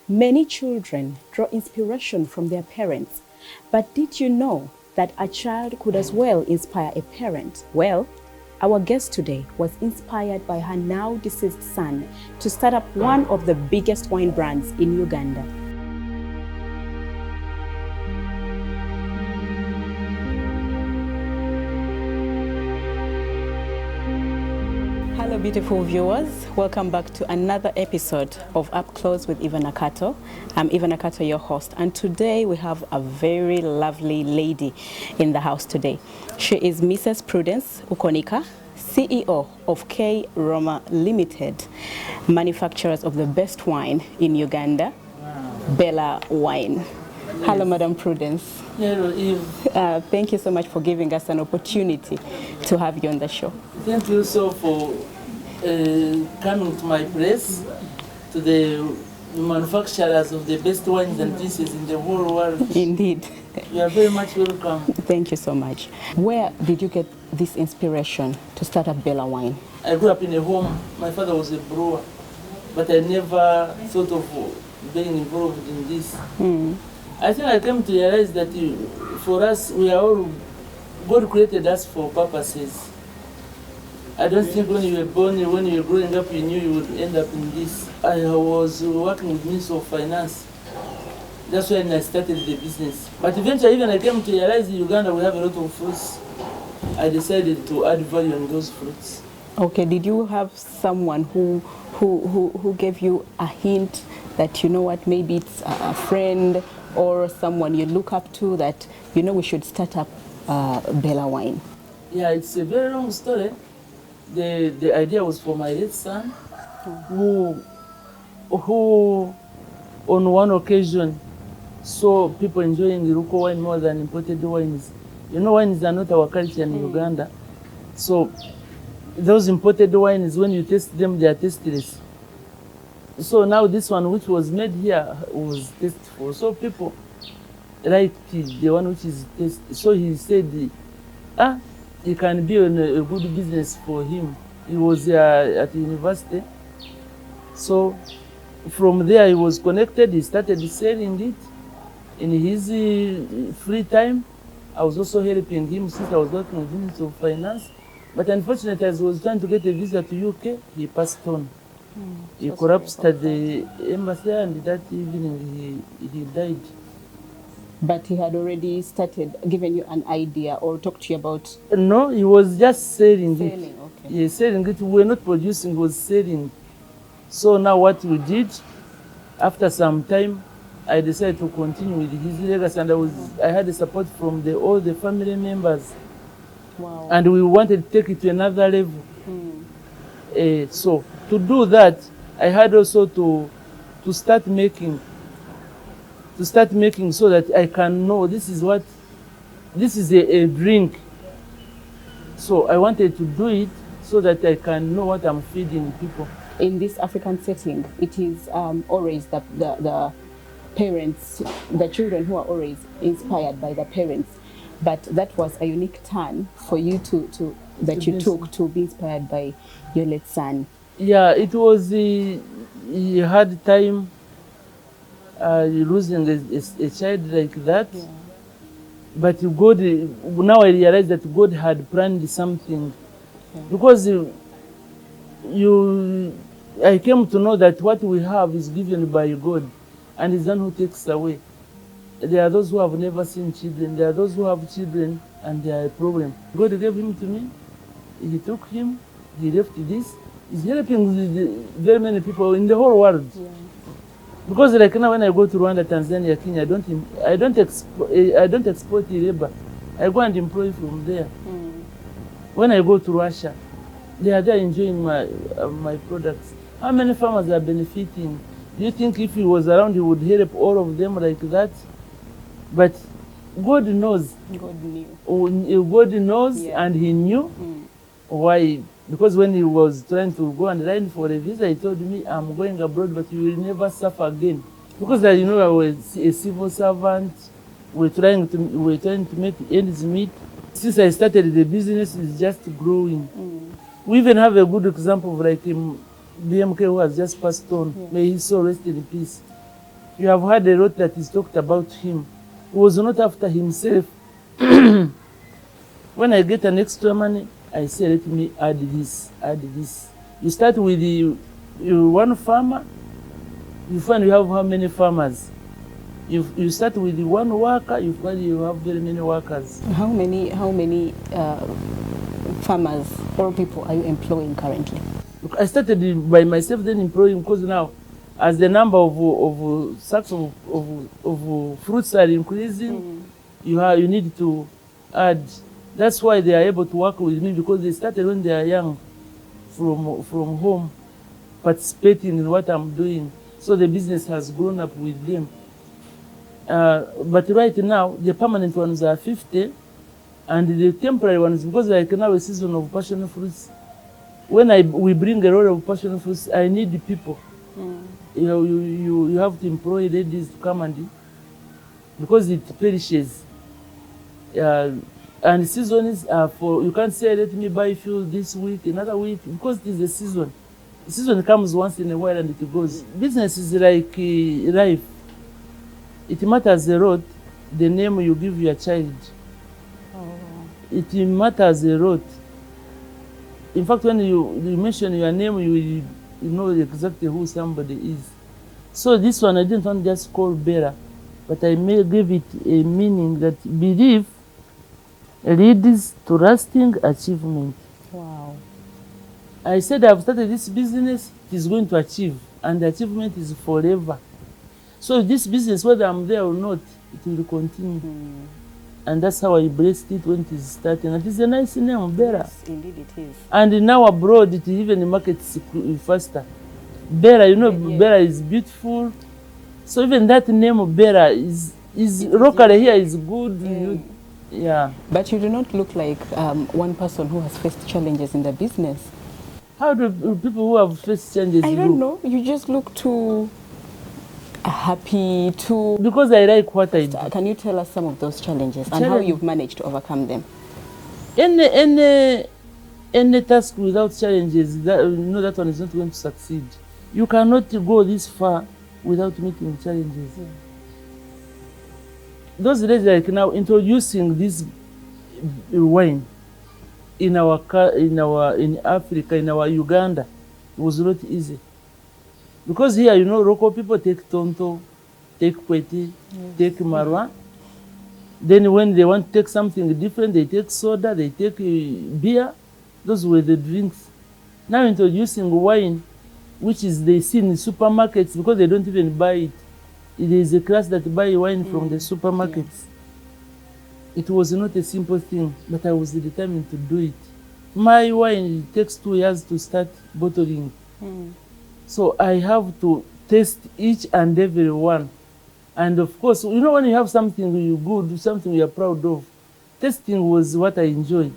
Many children draw inspiration from their parents, but did you know that a child could as well inspire a parent? Well, our guest today was inspired by her now deceased son to start up one of the biggest wine brands in Uganda. Hello beautiful viewers, welcome back to another episode of Upclose with Nakato. I'm Nakato, your host, and today we have a very lovely lady in the house today. She is Mrs. Prudence Ukkonika, CEO of K-Roma Ltd, manufacturers of the best wine in Uganda, Bella Wine. Yes. Hello, Madam Prudence. Hello, Eve. Thank you so much for giving us an opportunity to have you on the show. Thank you so for coming to my place, to the manufacturers of the best wines and juices in the whole world. Indeed. You are very much welcome. Thank you so much. Where did you get this inspiration to start up Bella Wine? I grew up in a home. My father was a brewer, but I never thought of being involved in this. I think I came to realize that for us, we are all, God created us for purposes. I don't think when you were born, when you were growing up, you knew you would end up in this. I was working with Ministry of Finance. That's when I started the business. But eventually, even I came to realize in Uganda we have a lot of fruits. I decided to add value on those fruits. Okay, did you have someone who gave you a hint that, you know what, maybe it's a friend or someone you look up to that, you know, we should start up Bella Wine? Yeah, it's a very long story. The idea was for my late son, who on one occasion saw people enjoying local wine more than imported wines. You know, wines are not our culture in Uganda. So those imported wines, when you taste them, they are tasteless. So now this one, which was made here, was tasteful. So people liked the one which is tasty. So he said, it can be a good business for him. He was at university. So from there he was connected. He started selling it in his free time. I was also helping him since I was working with Ministry of Finance. But unfortunately, as I was trying to get a visa to UK, he passed on. He collapsed at the embassy, and that evening he died. But he had already started giving you an idea or talked to you about? No, he was just selling it. Okay. Yeah, selling it. We were not producing, he was selling. So now what we did, after some time, I decided to continue with his legacy, and I had the support from all the family members. Wow. And we wanted to take it to another level. So to do that, I had also to start making so that I can know this is a drink. So I wanted to do it so that I can know what I'm feeding people. In this African setting, it is always the parents, the children who are always inspired by the parents. But that was a unique turn for you to took to be inspired by your late son. Yeah, it was a hard time losing a child like that. Yeah. But God, now I realize that God had planned something. Yeah. Because I came to know that what we have is given by God, and it's the one who takes away. There are those who have never seen children. There are those who have children and they are a problem. God gave him to me. He took him. He left this. He's helping very many people in the whole world. Yeah. Because like now when I go to Rwanda, Tanzania, Kenya, I don't export labor. I go and employ from there. When I go to Russia, they are there enjoying my products. How many farmers are benefiting? Do you think if he was around, he would help all of them like that? But God knows. God knew. God knows, yeah. And he knew why. Because when he was trying to go and line for a visa, he told me, I'm going abroad, but you will never suffer again. Because I was a civil servant. We're trying to make ends meet. Since I started the business, it's just growing. We even have a good example of like BMK who has just passed on. Yeah. May his soul rest in peace. You have heard a lot that is talked about him. He was not after himself. When I get an extra money, I say, let me add this, add this. You start with one farmer, you find you have how many farmers? You start with one worker, you find you have very many workers. How many farmers or people are you employing currently? Look, I started by myself, then employing, because now, as the number of sacks of fruits are increasing, you need to add. That's why they are able to work with me, because they started when they are young, from home, participating in what I'm doing. So the business has grown up with them. But right now, the permanent ones are 50, and the temporary ones, because like now a season of passion fruits, when we bring a lot of passion fruits, I need the people. You know, you have to employ ladies to come and, because it perishes. And seasons are for, you can't say, let me buy fuel this week, another week, because it is a season. The season comes once in a while and it goes. Business is like life. It matters a lot, the name you give your child. It matters a lot. In fact, when you mention your name, you know exactly who somebody is. So this one, I didn't want to just call Bella, but I may give it a meaning that belief leads to lasting achievement. Wow. I said I've started this business, it is going to achieve, and the achievement is forever. So this business, whether I'm there or not, it will continue. And that's how I blessed it when it is starting. And it's a nice name, Bella. Yes, indeed it is. And now abroad, it even markets faster. Bella, you know, Bella is beautiful. So even that name, Bella, is locally here is good. Yeah. But you do not look like one person who has faced challenges in the business. How do people who have faced challenges I don't know. You just look too happy, too... Because I like what I do. Can you tell us some of those challenges and how you've managed to overcome them? Any task without challenges, that one is not going to succeed. You cannot go this far without meeting challenges. Those days, like now, introducing this wine in Africa, in our Uganda, was not easy. Because here, you know, local people take tonto, take kweti, take marwa. Then when they want to take something different, they take soda, they take beer. Those were the drinks. Now introducing wine, which is they see in the supermarkets, because they don't even buy it. It is a class that buy wine from the supermarkets. It was not a simple thing, but I was determined to do it. My wine, it takes 2 years to start bottling. So I have to taste each and every one. And of course, you know, when you have something you good, something you are proud of, testing was what I enjoyed.